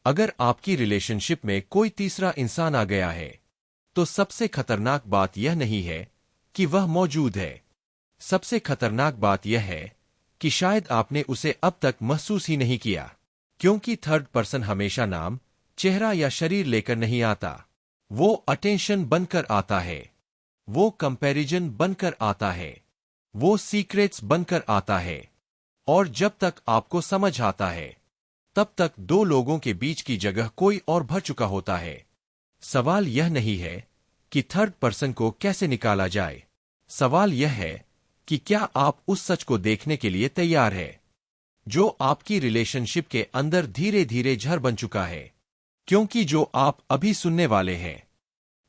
अगर आपकी रिलेशनशिप में कोई तीसरा इंसान आ गया है, तो सबसे खतरनाक बात यह नहीं है कि वह मौजूद है। सबसे खतरनाक बात यह है कि शायद आपने उसे अब तक महसूस ही नहीं किया, क्योंकि थर्ड पर्सन हमेशा नाम, चेहरा या शरीर लेकर नहीं आता। वो अटेंशन बनकर आता है, वो कंपैरिजन बनकर आता है, वो सीक्रेट्स बनकर आता है। और जब तक आपको समझ आता है, तब तक दो लोगों के बीच की जगह कोई और भर चुका होता है। सवाल यह नहीं है कि थर्ड पर्सन को कैसे निकाला जाए। सवाल यह है कि क्या आप उस सच को देखने के लिए तैयार है जो आपकी रिलेशनशिप के अंदर धीरे धीरे झर बन चुका है। क्योंकि जो आप अभी सुनने वाले हैं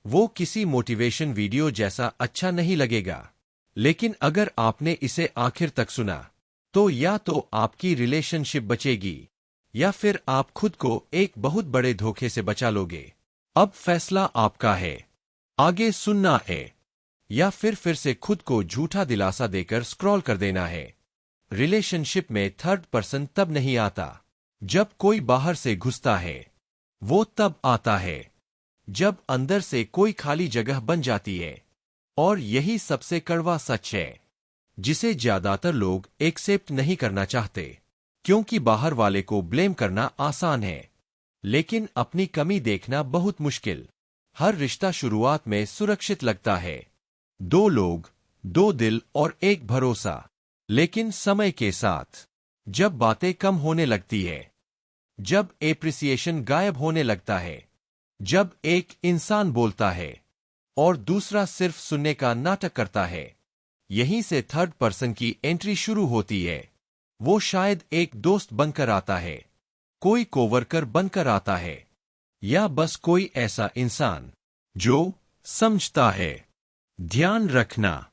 वो किसी मोटिवेशन वीडियो जैसा अच्छा नहीं लगेगा, लेकिन अगर आपने इसे आखिर तक सुना तो या तो आपकी रिलेशनशिप बचेगी या फिर आप खुद को एक बहुत बड़े धोखे से बचा लोगे। अब फैसला आपका है, आगे सुनना है या फिर से खुद को झूठा दिलासा देकर स्क्रॉल कर देना है। रिलेशनशिप में थर्ड पर्सन तब नहीं आता जब कोई बाहर से घुसता है, वो तब आता है जब अंदर से कोई खाली जगह बन जाती है। और यही सबसे कड़वा सच है जिसे ज्यादातर लोग एक्सेप्ट नहीं करना चाहते, क्योंकि बाहर वाले को ब्लेम करना आसान है, लेकिन अपनी कमी देखना बहुत मुश्किल। हर रिश्ता शुरुआत में सुरक्षित लगता है, दो लोग, दो दिल और एक भरोसा। लेकिन समय के साथ जब बातें कम होने लगती है, जब एप्रिसिएशन गायब होने लगता है, जब एक इंसान बोलता है और दूसरा सिर्फ सुनने का नाटक करता है, यहीं से थर्ड पर्सन की एंट्री शुरू होती है। वो शायद एक दोस्त बनकर आता है, कोई कोवर्कर बनकर आता है, या बस कोई ऐसा इंसान जो समझता है। ध्यान रखना,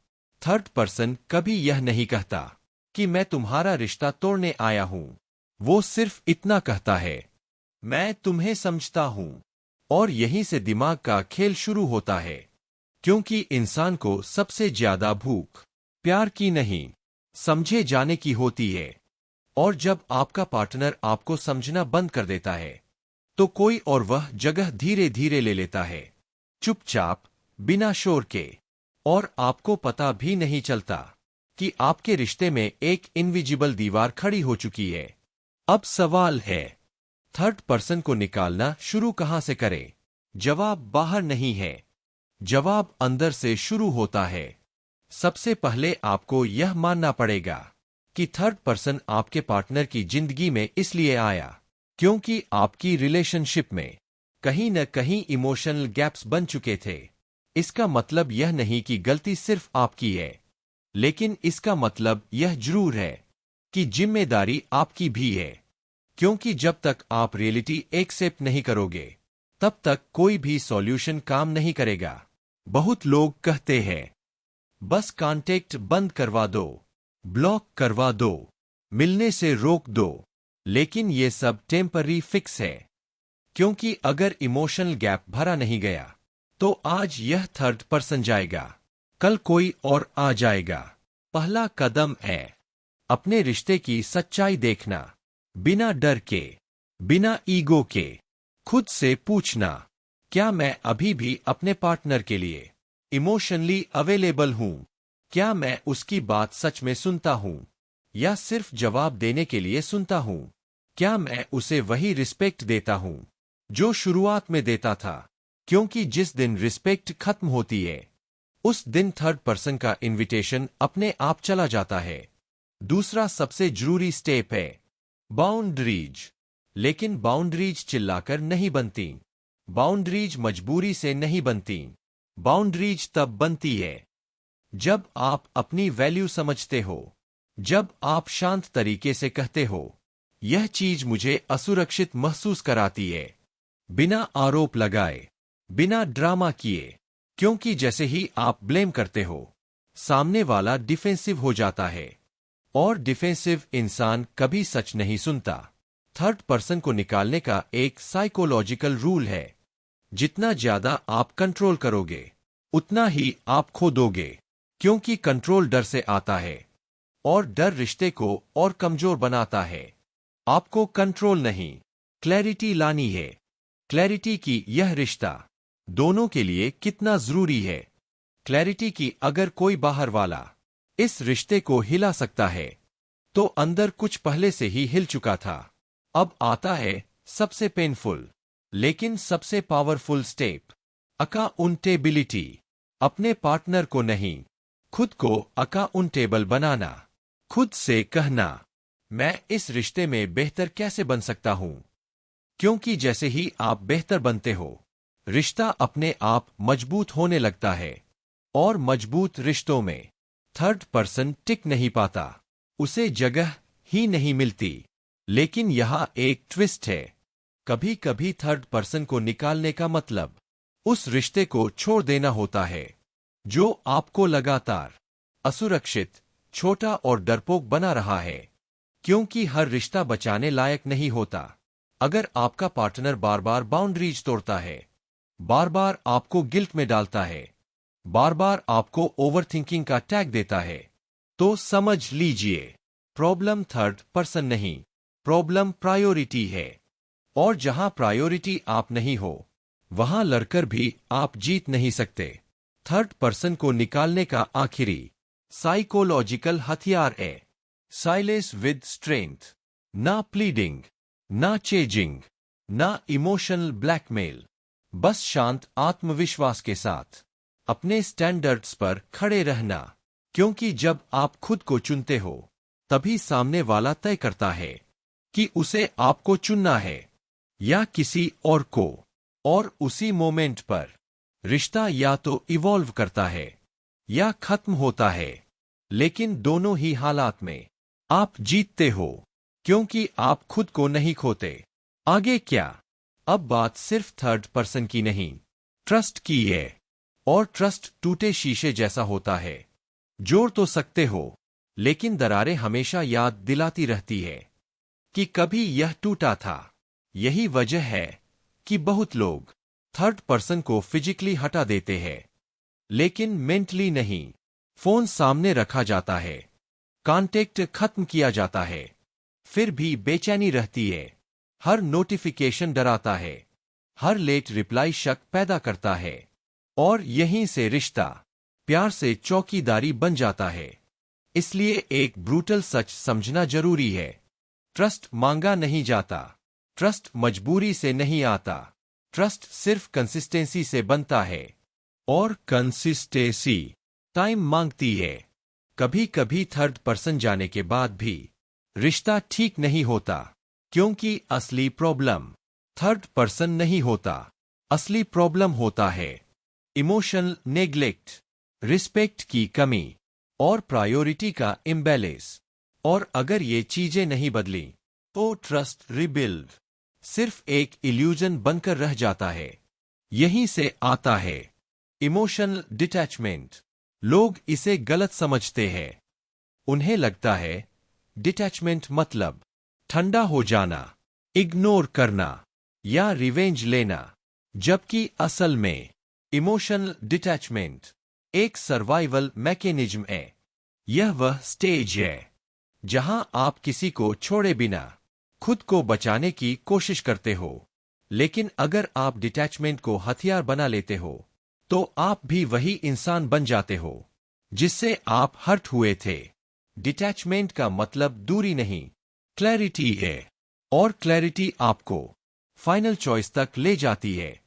थर्ड पर्सन कभी यह नहीं कहता कि मैं तुम्हारा रिश्ता तोड़ने आया हूं। वो सिर्फ इतना कहता है, मैं तुम्हें समझता हूं। और यहीं से दिमाग का खेल शुरू होता है, क्योंकि इंसान को सबसे ज्यादा भूख प्यार की नहीं, समझे जाने की होती है। और जब आपका पार्टनर आपको समझना बंद कर देता है, तो कोई और वह जगह धीरे धीरे ले लेता है, चुपचाप, बिना शोर के। और आपको पता भी नहीं चलता कि आपके रिश्ते में एक इनविजिबल दीवार खड़ी हो चुकी है। अब सवाल है, थर्ड पर्सन को निकालना शुरू कहां से करें? जवाब बाहर नहीं है, जवाब अंदर से शुरू होता है। सबसे पहले आपको यह मानना पड़ेगा कि थर्ड पर्सन आपके पार्टनर की जिंदगी में इसलिए आया क्योंकि आपकी रिलेशनशिप में कहीं न कहीं इमोशनल गैप्स बन चुके थे। इसका मतलब यह नहीं कि गलती सिर्फ आपकी है, लेकिन इसका मतलब यह जरूर है कि जिम्मेदारी आपकी भी है। क्योंकि जब तक आप रियलिटी एक्सेप्ट नहीं करोगे, तब तक कोई भी सॉल्यूशन काम नहीं करेगा। बहुत लोग कहते हैं, बस कांटेक्ट बंद करवा दो, ब्लॉक करवा दो, मिलने से रोक दो। लेकिन ये सब टेम्पररी फिक्स है, क्योंकि अगर इमोशनल गैप भरा नहीं गया, तो आज यह थर्ड पर्सन जाएगा, कल कोई और आ जाएगा। पहला कदम है अपने रिश्ते की सच्चाई देखना, बिना डर के, बिना ईगो के। खुद से पूछना, क्या मैं अभी भी अपने पार्टनर के लिए इमोशनली अवेलेबल हूं? क्या मैं उसकी बात सच में सुनता हूं या सिर्फ जवाब देने के लिए सुनता हूं? क्या मैं उसे वही रिस्पेक्ट देता हूं जो शुरुआत में देता था? क्योंकि जिस दिन रिस्पेक्ट खत्म होती है, उस दिन थर्ड पर्सन का इनविटेशन अपने आप चला जाता है। दूसरा सबसे जरूरी स्टेप है बाउंड्रीज। लेकिन बाउंड्रीज चिल्लाकर नहीं बनती, बाउंड्रीज मजबूरी से नहीं बनती। बाउंड्रीज तब बनती है जब आप अपनी वैल्यू समझते हो, जब आप शांत तरीके से कहते हो, यह चीज मुझे असुरक्षित महसूस कराती है, बिना आरोप लगाए, बिना ड्रामा किए। क्योंकि जैसे ही आप ब्लेम करते हो, सामने वाला डिफेंसिव हो जाता है, और डिफेंसिव इंसान कभी सच नहीं सुनता। थर्ड पर्सन को निकालने का एक साइकोलॉजिकल रूल है, जितना ज्यादा आप कंट्रोल करोगे, उतना ही आप खो दोगे। क्योंकि कंट्रोल डर से आता है, और डर रिश्ते को और कमजोर बनाता है। आपको कंट्रोल नहीं, क्लैरिटी लानी है। क्लैरिटी की यह रिश्ता दोनों के लिए कितना जरूरी है। क्लैरिटी की अगर कोई बाहर वाला इस रिश्ते को हिला सकता है, तो अंदर कुछ पहले से ही हिल चुका था। अब आता है सबसे पेनफुल लेकिन सबसे पावरफुल स्टेप, अकाउंटेबिलिटी। अपने पार्टनर को नहीं, खुद को अकाउंटेबल बनाना। खुद से कहना, मैं इस रिश्ते में बेहतर कैसे बन सकता हूं। क्योंकि जैसे ही आप बेहतर बनते हो, रिश्ता अपने आप मजबूत होने लगता है। और मजबूत रिश्तों में थर्ड पर्सन टिक नहीं पाता, उसे जगह ही नहीं मिलती। लेकिन यहां एक ट्विस्ट है। कभी कभी थर्ड पर्सन को निकालने का मतलब उस रिश्ते को छोड़ देना होता है जो आपको लगातार असुरक्षित, छोटा और डरपोक बना रहा है। क्योंकि हर रिश्ता बचाने लायक नहीं होता। अगर आपका पार्टनर बार बार बाउंड्रीज तोड़ता है, बार बार आपको गिल्ट में डालता है, बार बार आपको ओवरथिंकिंग का टैग देता है, तो समझ लीजिए प्रॉब्लम थर्ड पर्सन नहीं, प्रॉब्लम प्रायोरिटी है। और जहां प्रायोरिटी आप नहीं हो, वहां लड़कर भी आप जीत नहीं सकते। थर्ड पर्सन को निकालने का आखिरी साइकोलॉजिकल हथियार है साइलेंस विद स्ट्रेंथ। ना प्लीडिंग, ना चेजिंग, ना इमोशनल ब्लैकमेल, बस शांत आत्मविश्वास के साथ अपने स्टैंडर्ड्स पर खड़े रहना। क्योंकि जब आप खुद को चुनते हो, तभी सामने वाला तय करता है कि उसे आपको चुनना है या किसी और को। और उसी मोमेंट पर रिश्ता या तो इवॉल्व करता है या खत्म होता है। लेकिन दोनों ही हालात में आप जीतते हो, क्योंकि आप खुद को नहीं खोते। आगे क्या? अब बात सिर्फ थर्ड पर्सन की नहीं, ट्रस्ट की है। और ट्रस्ट टूटे शीशे जैसा होता है। जोड़ तो सकते हो, लेकिन दरारें हमेशा याद दिलाती रहती है कि कभी यह टूटा था। यही वजह है कि बहुत लोग थर्ड पर्सन को फिजिकली हटा देते हैं, लेकिन मेंटली नहीं। फोन सामने रखा जाता है, कांटेक्ट खत्म किया जाता है, फिर भी बेचैनी रहती है। हर नोटिफिकेशन डराता है, हर लेट रिप्लाई शक पैदा करता है। और यहीं से रिश्ता प्यार से चौकीदारी बन जाता है। इसलिए एक ब्रूटल सच समझना जरूरी है। ट्रस्ट मांगा नहीं जाता, ट्रस्ट मजबूरी से नहीं आता, ट्रस्ट सिर्फ कंसिस्टेंसी से बनता है। और कंसिस्टेंसी टाइम मांगती है। कभी कभी थर्ड पर्सन जाने के बाद भी रिश्ता ठीक नहीं होता, क्योंकि असली प्रॉब्लम थर्ड पर्सन नहीं होता। असली प्रॉब्लम होता है इमोशनल नेग्लेक्ट, रिस्पेक्ट की कमी और प्रायोरिटी का इम्बैलेंस। और अगर ये चीजें नहीं बदली, तो ट्रस्ट रिबिल्ड सिर्फ एक इल्यूजन बनकर रह जाता है। यहीं से आता है इमोशनल डिटैचमेंट। लोग इसे गलत समझते हैं। उन्हें लगता है डिटैचमेंट मतलब ठंडा हो जाना, इग्नोर करना या रिवेंज लेना, जबकि असल में इमोशनल डिटैचमेंट एक सर्वाइवल मैकेनिज्म है। यह वह स्टेज है जहां आप किसी को छोड़े बिना खुद को बचाने की कोशिश करते हो। लेकिन अगर आप डिटैचमेंट को हथियार बना लेते हो, तो आप भी वही इंसान बन जाते हो जिससे आप हर्ट हुए थे। डिटैचमेंट का मतलब दूरी नहीं, क्लैरिटी है। और क्लैरिटी आपको फाइनल चॉइस तक ले जाती है।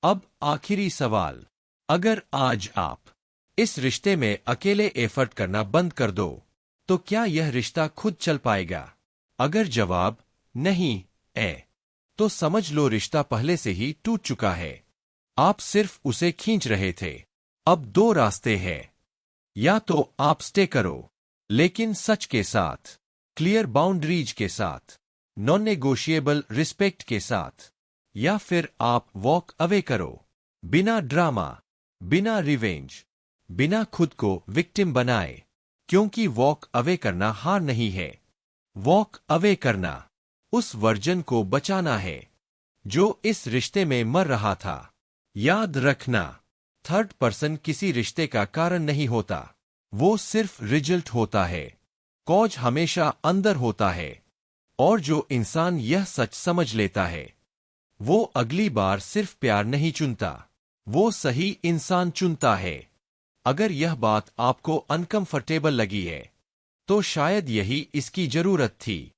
अब आखिरी सवाल, अगर आज आप इस रिश्ते में अकेले एफर्ट करना बंद कर दो, तो क्या यह रिश्ता खुद चल पाएगा? अगर जवाब नहीं है, तो समझ लो रिश्ता पहले से ही टूट चुका है। आप सिर्फ उसे खींच रहे थे। अब दो रास्ते हैं, या तो आप स्टे करो, लेकिन सच के साथ, क्लियर बाउंड्रीज के साथ, नॉन नेगोशिएबल रिस्पेक्ट के साथ, या फिर आप वॉक अवे करो, बिना ड्रामा, बिना रिवेंज, बिना खुद को विक्टिम बनाए। क्योंकि वॉक अवे करना हार नहीं है। वॉक अवे करना उस वर्जन को बचाना है जो इस रिश्ते में मर रहा था। याद रखना, थर्ड पर्सन किसी रिश्ते का कारण नहीं होता, वो सिर्फ रिजल्ट होता है। कॉज हमेशा अंदर होता है, और जो इंसान यह सच समझ लेता है, वो अगली बार सिर्फ प्यार नहीं चुनता, वो सही इंसान चुनता है। अगर यह बात आपको अनकंफर्टेबल लगी है, तो शायद यही इसकी जरूरत थी।